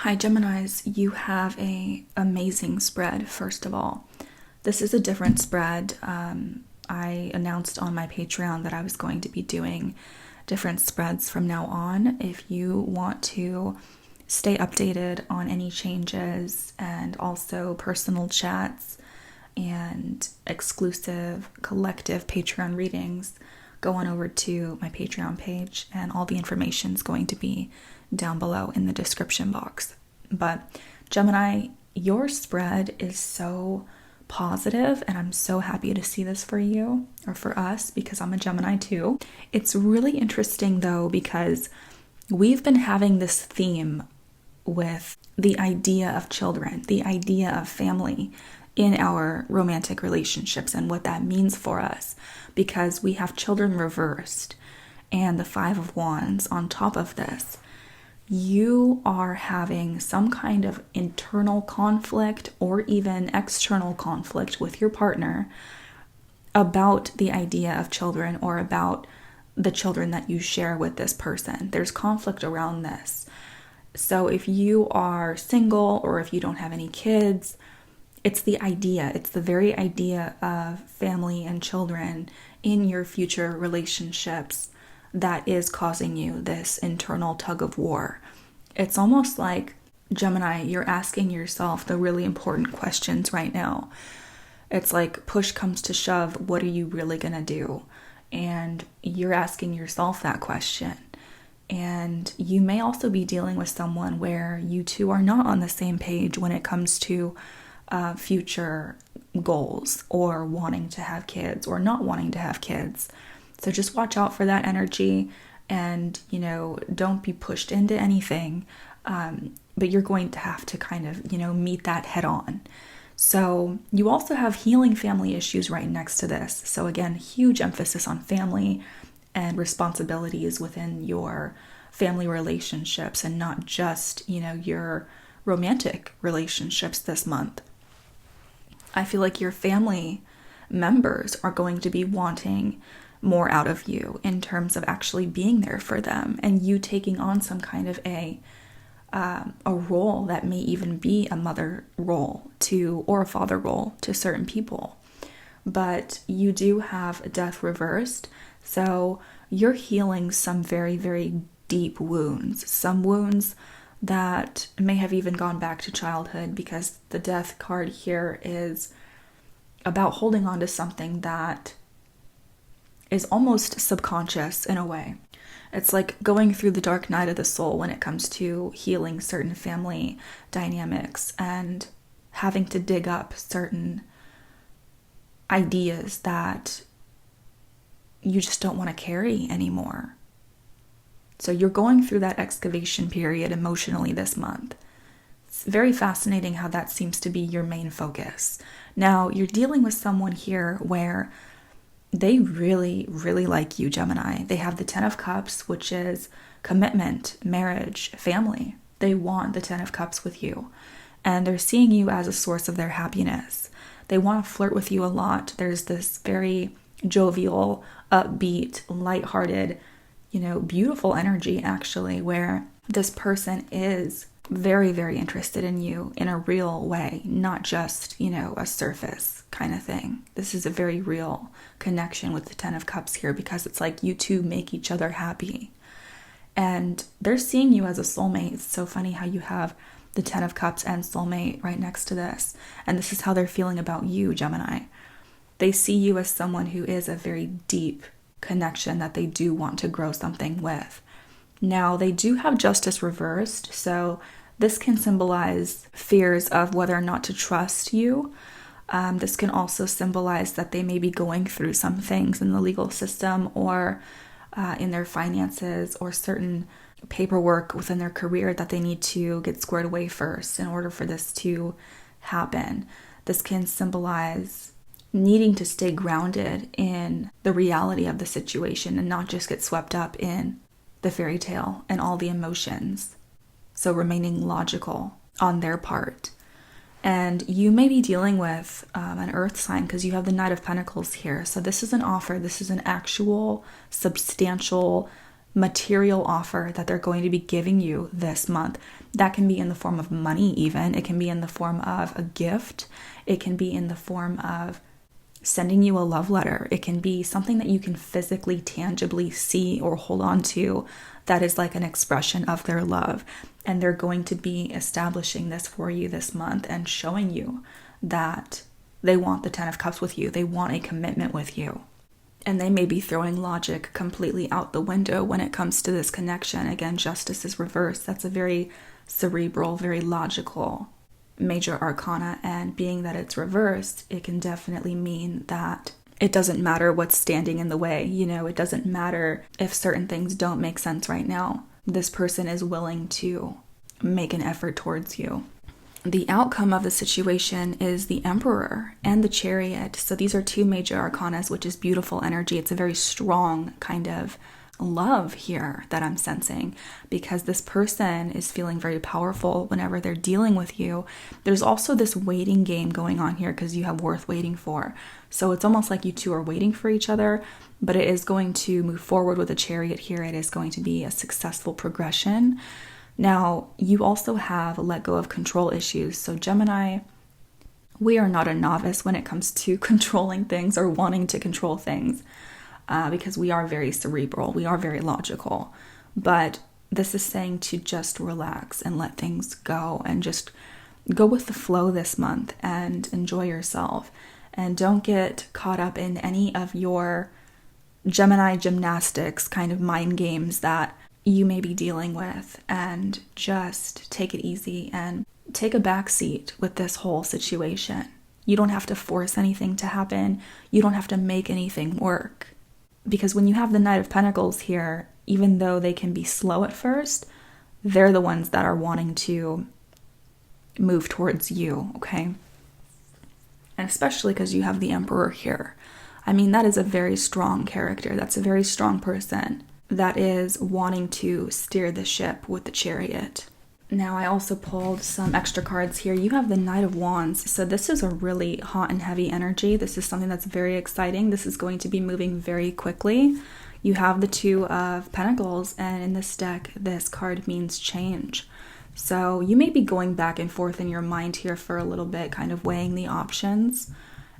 Hi Geminis, you have a amazing spread. First of all, this is a different spread. I announced on my Patreon that I was going to be doing different spreads from now on. If you want to stay updated on any changes and also personal chats and exclusive collective Patreon readings, go on over to my Patreon page and all the information is going to be down below in the description box. But Gemini, your spread is so positive and I'm so happy to see this for you, or for us, because I'm a Gemini too. It's really interesting though, because we've been having this theme with the idea of children, the idea of family in our romantic relationships and what that means for us, because we have children reversed and the Five of Wands on top of this. You are having some kind of internal conflict or even external conflict with your partner about the idea of children or about the children that you share with this person. There's conflict around this. So if you are single or if you don't have any kids, it's the idea, it's the very idea of family and children in your future relationships that is causing you this internal tug of war. It's almost like, Gemini, you're asking yourself the really important questions right now. It's like push comes to shove, what are you really going to do? And you're asking yourself that question. And you may also be dealing with someone where you two are not on the same page when it comes to future goals or wanting to have kids or not wanting to have kids. So just watch out for that energy and, don't be pushed into anything. But you're going to have to kind of, meet that head on. So you also have healing family issues right next to this. So again, huge emphasis on family and responsibilities within your family relationships and not just, your romantic relationships this month. I feel like your family members are going to be wanting more out of you in terms of actually being there for them and you taking on some kind of a role that may even be a mother role or a father role to certain people. But you do have death reversed, so you're healing some very, very deep wounds, some wounds that may have even gone back to childhood, because the death card here is about holding on to something that is almost subconscious in a way. It's like going through the dark night of the soul when it comes to healing certain family dynamics and having to dig up certain ideas that you just don't want to carry anymore. So you're going through that excavation period emotionally this month. It's very fascinating how that seems to be your main focus. Now, you're dealing with someone here where they really, really like you, Gemini. They have the Ten of Cups, which is commitment, marriage, family. They want the Ten of Cups with you. And they're seeing you as a source of their happiness. They want to flirt with you a lot. There's this very jovial, upbeat, lighthearted, beautiful energy, actually, where this person is very, very interested in you in a real way, not just, a surface kind of thing. This is a very real connection with the Ten of Cups here, because it's like you two make each other happy. And they're seeing you as a soulmate. It's so funny how you have the Ten of Cups and soulmate right next to this. And this is how they're feeling about you, Gemini. They see you as someone who is a very deep connection that they do want to grow something with. Now, they do have Justice reversed, so this can symbolize fears of whether or not to trust you. This can also symbolize that they may be going through some things in the legal system or in their finances or certain paperwork within their career that they need to get squared away first in order for this to happen. This can symbolize needing to stay grounded in the reality of the situation and not just get swept up in the fairy tale and all the emotions. So remaining logical on their part. And you may be dealing with an earth sign because you have the Knight of Pentacles here. So this is an offer. This is an actual, substantial, material offer that they're going to be giving you this month. That can be in the form of money even. It can be in the form of a gift. It can be in the form of sending you a love letter. It can be something that you can physically, tangibly see or hold on to that is like an expression of their love. And they're going to be establishing this for you this month and showing you that they want the 10 of Cups with you. They want a commitment with you. And they may be throwing logic completely out the window when it comes to this connection. Again, Justice is reversed. That's a very cerebral, very logical major arcana. And being that it's reversed, it can definitely mean that it doesn't matter what's standing in the way. You know, it doesn't matter if certain things don't make sense right now. This person is willing to make an effort towards you. The outcome of the situation is the Emperor and the Chariot. So these are two major arcanas, which is beautiful energy. It's a very strong kind of love here that I'm sensing, because this person is feeling very powerful whenever they're dealing with you. There's also this waiting game going on here because you have worth waiting for. So it's almost like you two are waiting for each other, but it is going to move forward with the Chariot here. It is going to be a successful progression. Now, you also have let go of control issues. So Gemini, we are not a novice when it comes to controlling things or wanting to control things, because we are very cerebral. We are very logical. But this is saying to just relax and let things go and just go with the flow this month and enjoy yourself. And don't get caught up in any of your Gemini gymnastics kind of mind games that you may be dealing with, and just take it easy and take a back seat with this whole situation. You don't have to force anything to happen. You don't have to make anything work. Because when you have the Knight of Pentacles here, even though they can be slow at first, they're the ones that are wanting to move towards you, okay? And especially because you have the Emperor here. I mean, that is a very strong character. That's a very strong person that is wanting to steer the ship with the Chariot. Now, I also pulled some extra cards here. You have the Knight of Wands. So this is a really hot and heavy energy. This is something that's very exciting. This is going to be moving very quickly. You have the Two of Pentacles, and in this deck, this card means change. So you may be going back and forth in your mind here for a little bit, kind of weighing the options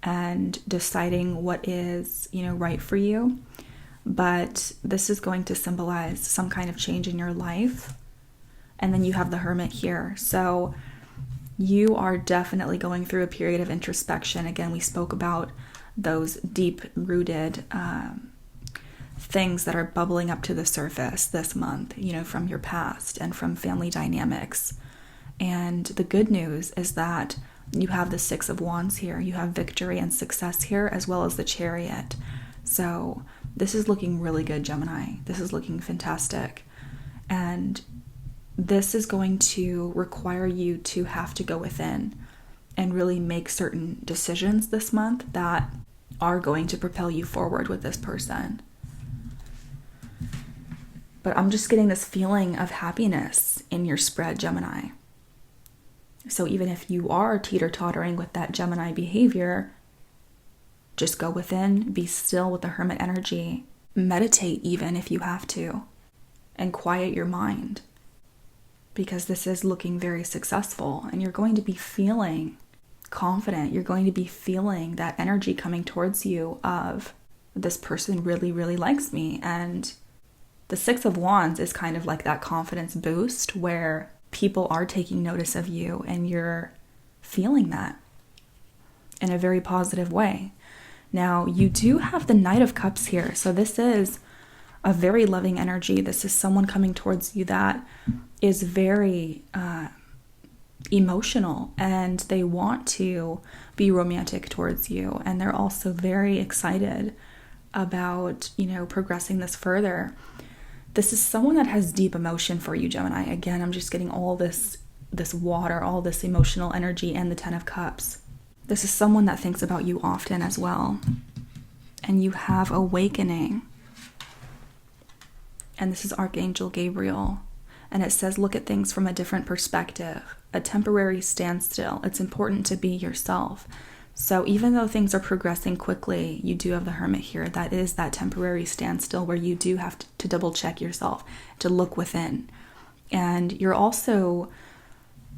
and deciding what is, right for you. But this is going to symbolize some kind of change in your life. And then you have the Hermit here. So you are definitely going through a period of introspection. Again, we spoke about those deep-rooted things that are bubbling up to the surface this month, from your past and from family dynamics. And the good news is that you have the Six of Wands here. You have victory and success here, as well as the Chariot. So this is looking really good, Gemini. This is looking fantastic. And this is going to require you to have to go within and really make certain decisions this month that are going to propel you forward with this person. But I'm just getting this feeling of happiness in your spread, Gemini. So even if you are teeter-tottering with that Gemini behavior, just go within, be still with the Hermit energy, meditate even if you have to, and quiet your mind. Because this is looking very successful, and you're going to be feeling confident. You're going to be feeling that energy coming towards you of, this person really, really likes me. And the Six of Wands is kind of like that confidence boost where people are taking notice of you and you're feeling that in a very positive way. Now, you do have the Knight of Cups here. So this is a very loving energy. This is someone coming towards you that is very emotional, and they want to be romantic towards you. And they're also very excited about, progressing this further. This is someone that has deep emotion for you, Gemini. Again, I'm just getting all this water, all this emotional energy, and the Ten of Cups. This is someone that thinks about you often as well. And you have awakening. And this is Archangel Gabriel. And it says, look at things from a different perspective. A temporary standstill. It's important to be yourself. So even though things are progressing quickly, you do have the Hermit here. That is that temporary standstill where you do have to double check yourself, to look within. And you're also,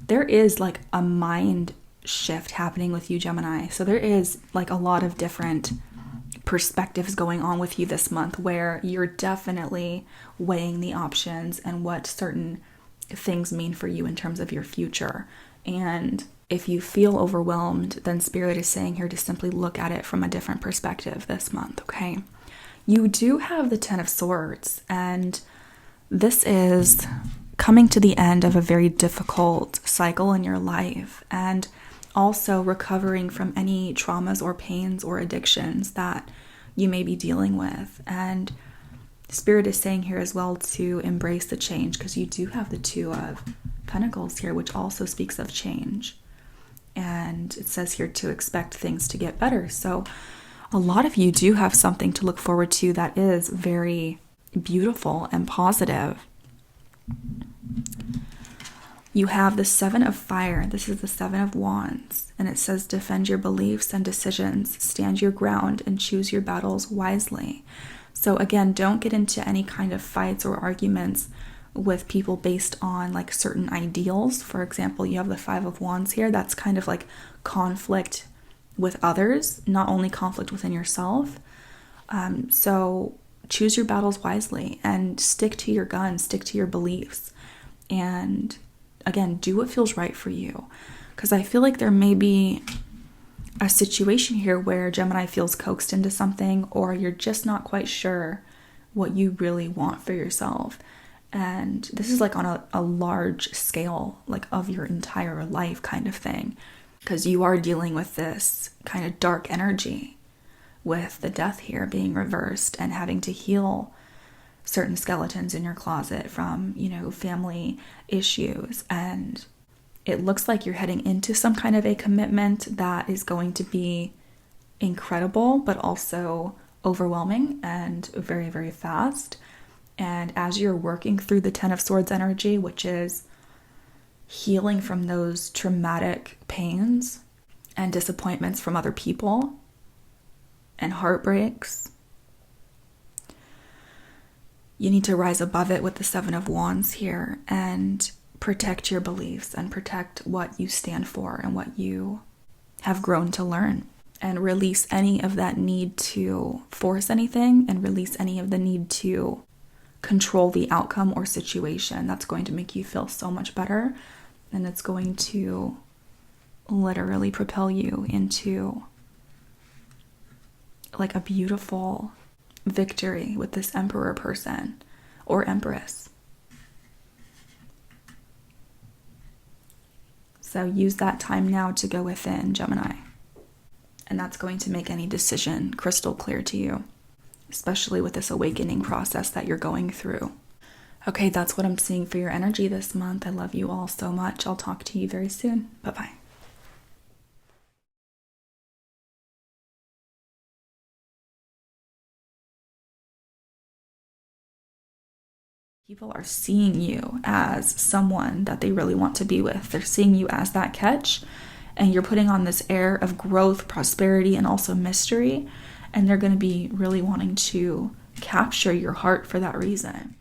there is like a mind shift happening with you, Gemini. So there is like a lot of different perspectives going on with you this month where you're definitely weighing the options and what certain things mean for you in terms of your future. And if you feel overwhelmed, then Spirit is saying here to simply look at it from a different perspective this month, okay? You do have the Ten of Swords, and this is coming to the end of a very difficult cycle in your life, and also recovering from any traumas or pains or addictions that you may be dealing with. And Spirit is saying here as well to embrace the change, because you do have the Two of Pentacles here, which also speaks of change. And it says here to expect things to get better. So a lot of you do have something to look forward to that is very beautiful and positive. You have the Seven of Fire. This is the Seven of Wands. And it says defend your beliefs and decisions, stand your ground, and choose your battles wisely. So again, don't get into any kind of fights or arguments with people based on like certain ideals. For example, you have the Five of Wands here. That's kind of like conflict with others, not only conflict within yourself. So choose your battles wisely and stick to your guns, stick to your beliefs. And again, do what feels right for you. Because I feel like there may be a situation here where Gemini feels coaxed into something, or you're just not quite sure what you really want for yourself. And this is like on a large scale, like of your entire life kind of thing, because you are dealing with this kind of dark energy with the Death here being reversed and having to heal certain skeletons in your closet from, family issues. And it looks like you're heading into some kind of a commitment that is going to be incredible, but also overwhelming and very, very fast. And as you're working through the Ten of Swords energy, which is healing from those traumatic pains and disappointments from other people and heartbreaks, you need to rise above it with the Seven of Wands here and protect your beliefs and protect what you stand for and what you have grown to learn, and release any of that need to force anything and release any of the need to control the outcome or situation. That's going to make you feel so much better, and it's going to literally propel you into like a beautiful victory with this Emperor person or Empress. So use that time now to go within, Gemini. And that's going to make any decision crystal clear to you, especially with this awakening process that you're going through. Okay, that's what I'm seeing for your energy this month. I love you all so much. I'll talk to you very soon. Bye-bye. People are seeing you as someone that they really want to be with. They're seeing you as that catch, and you're putting on this air of growth, prosperity, and also mystery. And they're going to be really wanting to capture your heart for that reason.